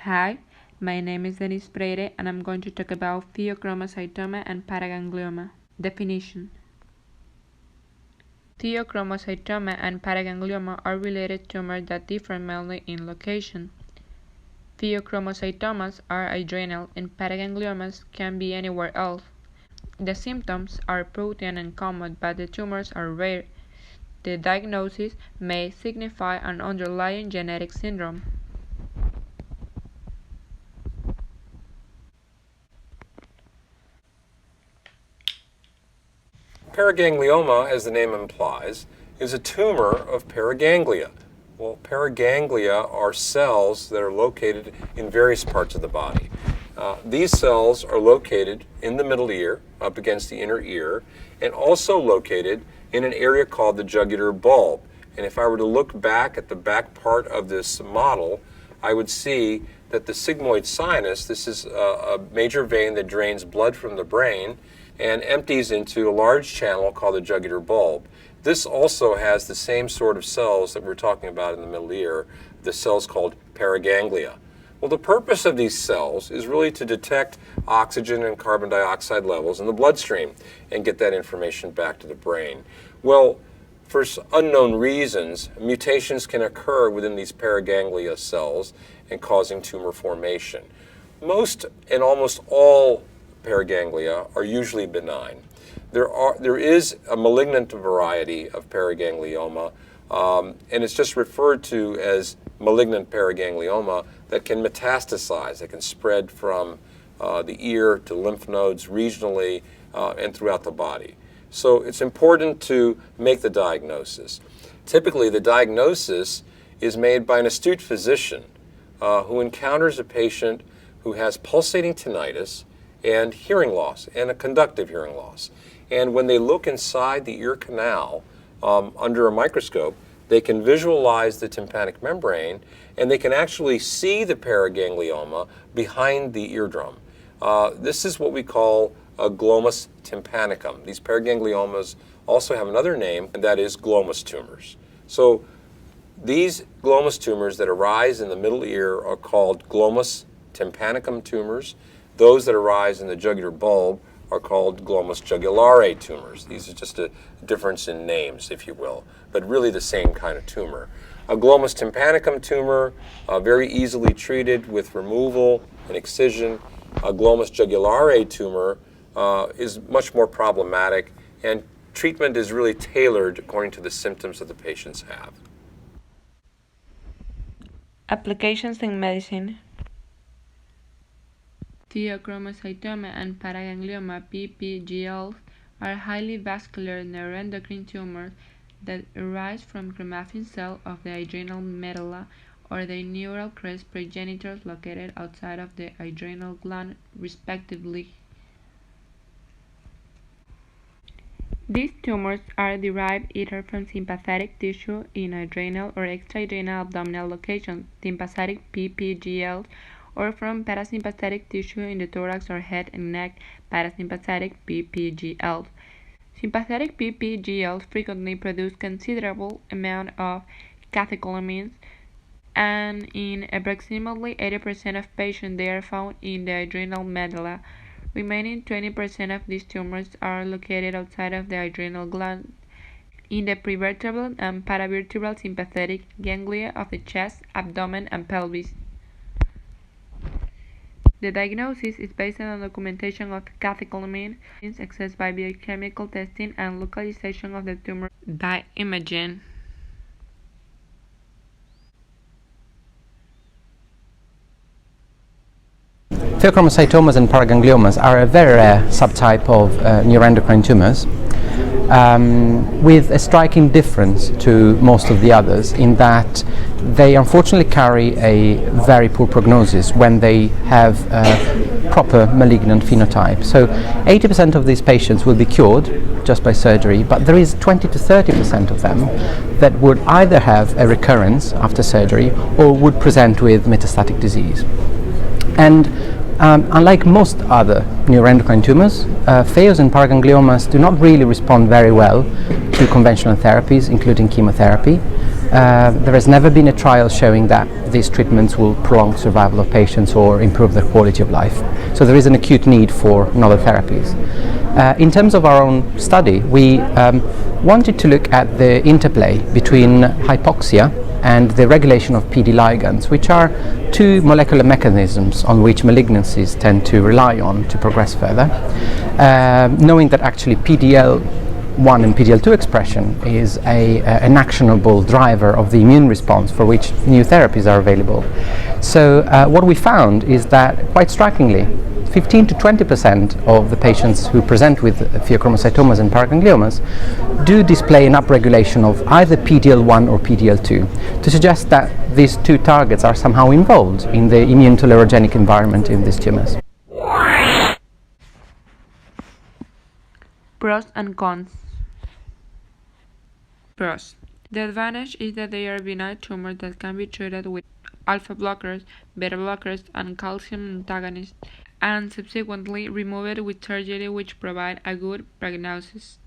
Hi, my name is Denise Freire and I'm going to talk about pheochromocytoma and paraganglioma. Definition. Pheochromocytoma and paraganglioma are related tumors that differ mainly in location. Pheochromocytomas are adrenal and paragangliomas can be anywhere else. The symptoms are protein and common, but the tumors are rare. The diagnosis may signify an underlying genetic syndrome. Paraganglioma, as the name implies, is a tumor of paraganglia. Well, paraganglia are cells that are located in various parts of the body. These cells are located in the middle ear, up against the inner ear, and also located in an area called the jugular bulb. And if I were to look back at the back part of this model, I would see that the sigmoid sinus, this is a major vein that drains blood from the brain and empties into a large channel called the jugular bulb. This also has the same sort of cells that we're talking about in the middle ear, the cells called paraganglia. Well, the purpose of these cells is really to detect oxygen and carbon dioxide levels in the bloodstream and get that information back to the brain. Well, for unknown reasons, mutations can occur within these paraganglia cells and causing tumor formation. Most and almost all paraganglia are usually benign. There is a malignant variety of paraganglioma, and it's just referred to as malignant paraganglioma that can metastasize, that can spread from the ear to lymph nodes regionally and throughout the body. So it's important to make the diagnosis. Typically, the diagnosis is made by an astute physician who encounters a patient who has pulsating tinnitus and hearing loss, and a conductive hearing loss. And when they look inside the ear canal under a microscope, they can visualize the tympanic membrane, and they can actually see the paraganglioma behind the eardrum. This is what we call a glomus tympanicum. These paragangliomas also have another name, and that is glomus tumors. So these glomus tumors that arise in the middle ear are called glomus tympanicum tumors. Those that arise in the jugular bulb are called glomus jugulare tumors. These are just a difference in names, if you will, but really the same kind of tumor. A glomus tympanicum tumor, very easily treated with removal and excision. A glomus jugulare tumor is much more problematic, and treatment is really tailored according to the symptoms that the patients have. Applications in medicine. Pheochromocytoma and paraganglioma (PPGLs) are highly vascular neuroendocrine tumors that arise from chromaffin cells of the adrenal medulla or the neural crest progenitors located outside of the adrenal gland, respectively. These tumors are derived either from sympathetic tissue in adrenal or extra-adrenal abdominal locations, sympathetic PPGLs, or from parasympathetic tissue in the thorax or head and neck, parasympathetic PPGLs. Sympathetic PPGLs frequently produce considerable amount of catecholamines, and in approximately 80% of patients they are found in the adrenal medulla. Remaining 20% of these tumors are located outside of the adrenal gland, in the prevertebral and paravertebral sympathetic ganglia of the chest, abdomen, and pelvis. The diagnosis is based on documentation of catecholamine, accessed by biochemical testing, and localization of the tumor by imaging. Pheochromocytomas and paragangliomas are a very rare subtype of neuroendocrine tumors, with a striking difference to most of the others in that they unfortunately carry a very poor prognosis when they have a proper malignant phenotype. So 80% of these patients will be cured just by surgery, but there is 20 to 30% of them that would either have a recurrence after surgery or would present with metastatic disease. And unlike most other neuroendocrine tumors, pheos and paragangliomas do not really respond very well to conventional therapies, including chemotherapy. There has never been a trial showing that these treatments will prolong survival of patients or improve their quality of life. So there is an acute need for novel therapies. In terms of our own study, we wanted to look at the interplay between hypoxia and the regulation of PD ligands, which are two molecular mechanisms on which malignancies tend to rely on to progress further, knowing that actually PDL1 and PDL2 expression is an actionable driver of the immune response for which new therapies are available. So what we found is that, quite strikingly, 15 to 20% of the patients who present with pheochromocytomas and paragangliomas do display an upregulation of either PDL1 or PDL2, to suggest that these two targets are somehow involved in the immune tolerogenic environment in these tumors. Pros and cons. Pros. The advantage is that they are benign tumors that can be treated with alpha blockers, beta blockers, and calcium antagonists, and subsequently removed with surgery, which provide a good prognosis.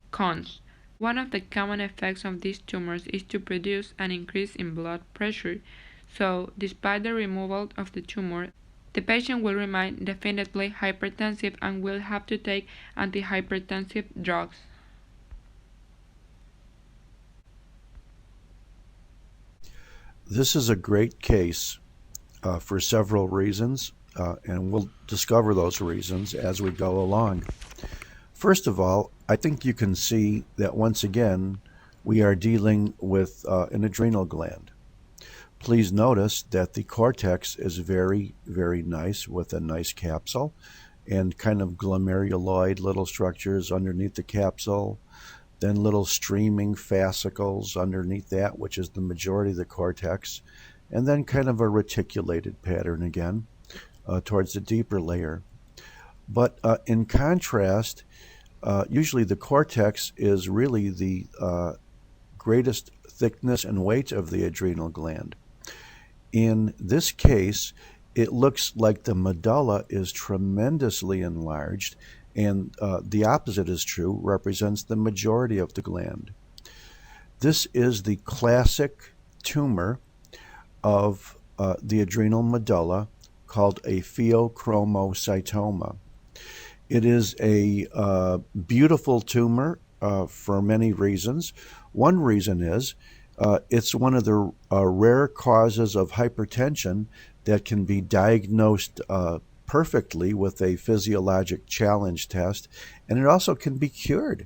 Cons. One of the common effects of these tumors is to produce an increase in blood pressure, so despite the removal of the tumor, the patient will remain definitely hypertensive and will have to take antihypertensive drugs. This is a great case for several reasons, and we'll discover those reasons as we go along. First of all, I think you can see that once again we are dealing with an adrenal gland. Please notice that the cortex is very, very nice, with a nice capsule and kind of glomeruloid little structures underneath the capsule, then little streaming fascicles underneath that, which is the majority of the cortex, and then kind of a reticulated pattern again towards the deeper layer. But in contrast, usually the cortex is really the greatest thickness and weight of the adrenal gland. In this case, it looks like the medulla is tremendously enlarged, and the opposite is true, represents the majority of the gland. This is the classic tumor of the adrenal medulla, called a pheochromocytoma. It is a beautiful tumor for many reasons. One reason is it's one of the rare causes of hypertension that can be diagnosed perfectly with a physiologic challenge test, and it also can be cured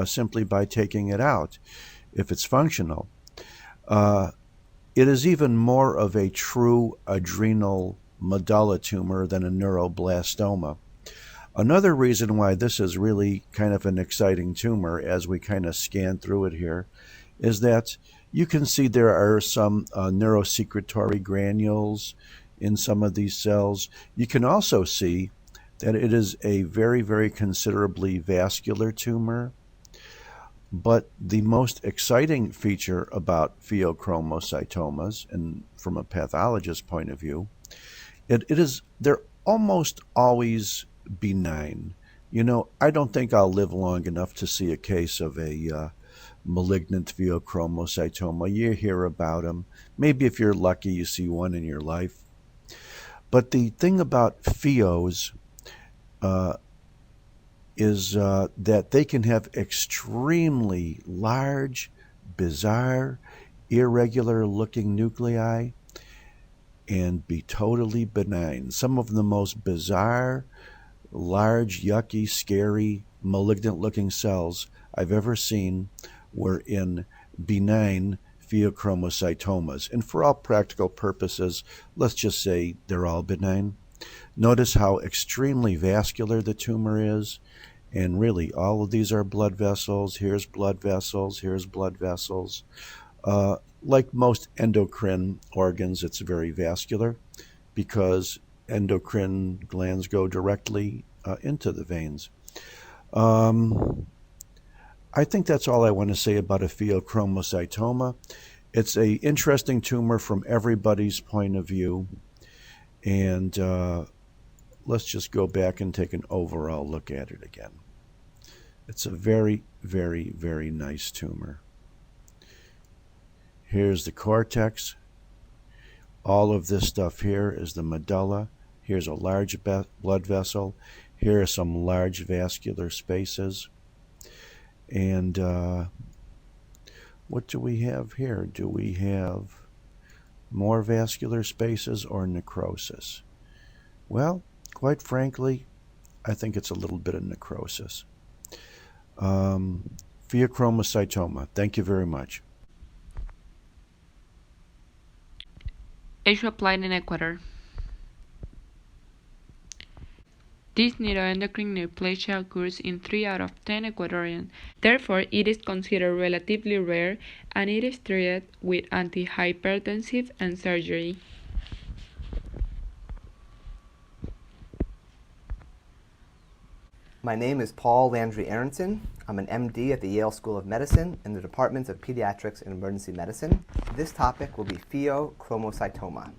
simply by taking it out if it's functional. It is even more of a true adrenal medulla tumor than a neuroblastoma. Another reason why this is really kind of an exciting tumor, as we kind of scan through it here, is that you can see there are some neurosecretory granules in some of these cells. You can also see that it is a very, very considerably vascular tumor. But the most exciting feature about pheochromocytomas, and from a pathologist's point of view, they're almost always benign. You know, I don't think I'll live long enough to see a case of a malignant pheochromocytoma. You hear about them. Maybe if you're lucky, you see one in your life. But the thing about pheos is that they can have extremely large, bizarre, irregular-looking nuclei and be totally benign. Some of the most bizarre, large, yucky, scary, malignant-looking cells I've ever seen were in benign pheochromocytomas. And for all practical purposes, let's just say they're all benign. Notice how extremely vascular the tumor is. And really, all of these are blood vessels. Here's blood vessels. Here's blood vessels. Like most endocrine organs, it's very vascular because endocrine glands go directly into the veins. I think that's all I want to say about a pheochromocytoma. It's an interesting tumor from everybody's point of view. And let's just go back and take an overall look at it again. It's a very, very, very nice tumor. Here's the cortex. All of this stuff here is the medulla. Here's a large blood vessel. Here are some large vascular spaces. And what do we have here? Do we have more vascular spaces or necrosis? Well, quite frankly, I think it's a little bit of necrosis. Pheochromocytoma. Thank you very much. Issue applied in Ecuador. This neuroendocrine neoplasia occurs in 3 out of 10 Ecuadorians. Therefore, it is considered relatively rare and it is treated with antihypertensive and surgery. My name is Paul Landry Aronson. I'm an MD at the Yale School of Medicine in the Departments of Pediatrics and Emergency Medicine. This topic will be pheochromocytoma.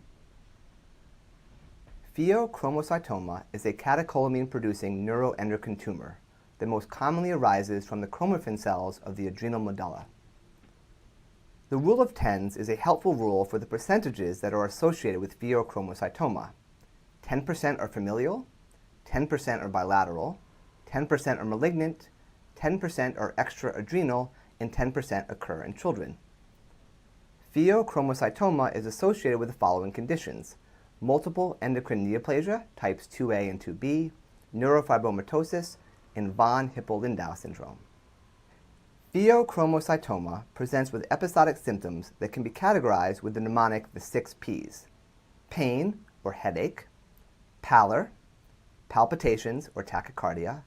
Pheochromocytoma is a catecholamine-producing neuroendocrine tumor that most commonly arises from the chromaffin cells of the adrenal medulla. The rule of tens is a helpful rule for the percentages that are associated with pheochromocytoma. 10% are familial, 10% are bilateral, 10% are malignant, 10% are extra-adrenal, and 10% occur in children. Pheochromocytoma is associated with the following conditions: multiple endocrine neoplasia, types 2A and 2B, neurofibromatosis, and von Hippel-Lindau syndrome. Pheochromocytoma presents with episodic symptoms that can be categorized with the mnemonic the 6 Ps: pain or headache, pallor, palpitations or tachycardia,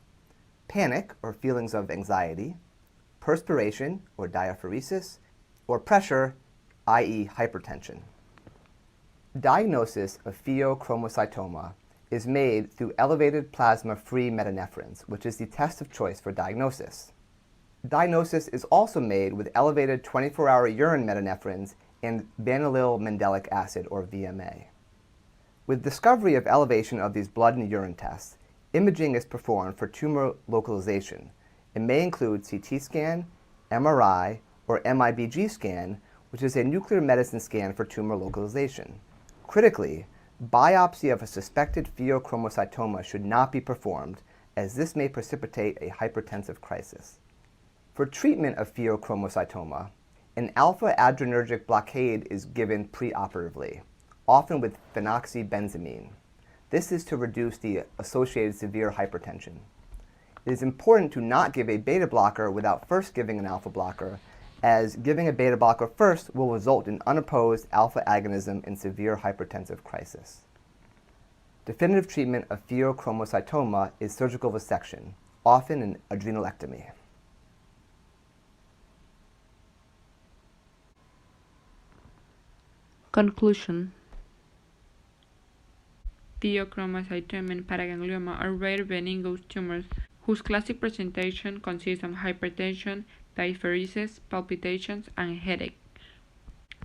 panic or feelings of anxiety, perspiration or diaphoresis, or pressure, i.e. hypertension. Diagnosis of pheochromocytoma is made through elevated plasma-free metanephrines, which is the test of choice for diagnosis. Diagnosis is also made with elevated 24-hour urine metanephrines and vanillyl mandelic acid, or VMA. With discovery of elevation of these blood and urine tests, imaging is performed for tumor localization. It may include CT scan, MRI, or MIBG scan, which is a nuclear medicine scan for tumor localization. Critically, biopsy of a suspected pheochromocytoma should not be performed, as this may precipitate a hypertensive crisis. For treatment of pheochromocytoma, an alpha-adrenergic blockade is given preoperatively, often with phenoxybenzamine. This is to reduce the associated severe hypertension. It is important to not give a beta blocker without first giving an alpha blocker, as giving a beta blocker first will result in unopposed alpha agonism in severe hypertensive crisis. Definitive treatment of pheochromocytoma is surgical resection, often an adrenalectomy. Conclusion. Pheochromocytoma and paraganglioma are rare benign tumors whose classic presentation consists of hypertension, diaphoresis, palpitations, and headache.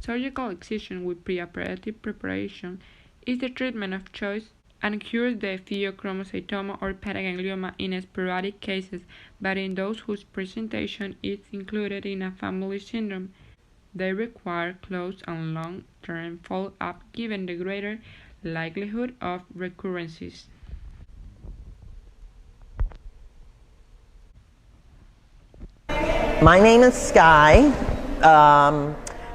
Surgical excision with preoperative preparation is the treatment of choice and cures the pheochromocytoma or paraganglioma in sporadic cases, but in those whose presentation is included in a family syndrome, they require close and long-term follow-up given the greater likelihood of recurrences. My name is Sky,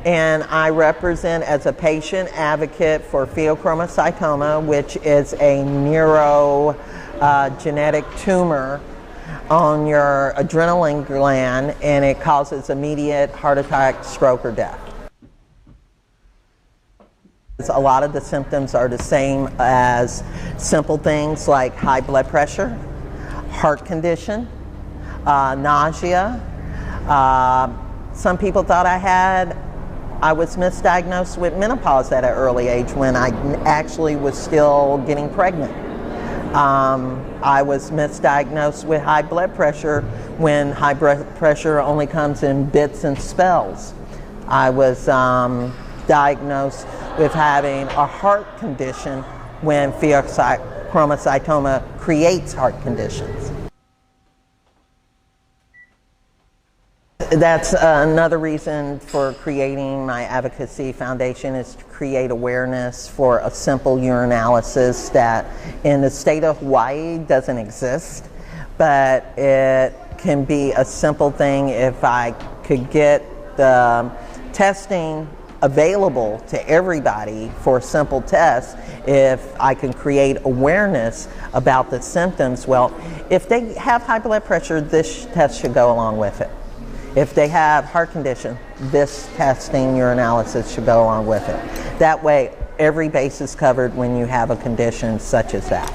and I represent as a patient advocate for pheochromocytoma, which is a neurogenetic tumor on your adrenaline gland, and it causes immediate heart attack, stroke, or death. A lot of the symptoms are the same as simple things like high blood pressure, heart condition, nausea. Some people thought I was misdiagnosed with menopause at an early age when I actually was still getting pregnant. I was misdiagnosed with high blood pressure when high blood pressure only comes in bits and spells. I was diagnosed with having a heart condition when pheochromocytoma creates heart conditions. that's another reason for creating my advocacy foundation, is to create awareness for a simple urinalysis that in the state of Hawaii doesn't exist, but it can be a simple thing if I could get the testing available to everybody for simple tests. If I can create awareness about the symptoms, well, if they have high blood pressure, this test should go along with it. If they have heart condition, this testing urinalysis should go along with it. That way, every base is covered when you have a condition such as that.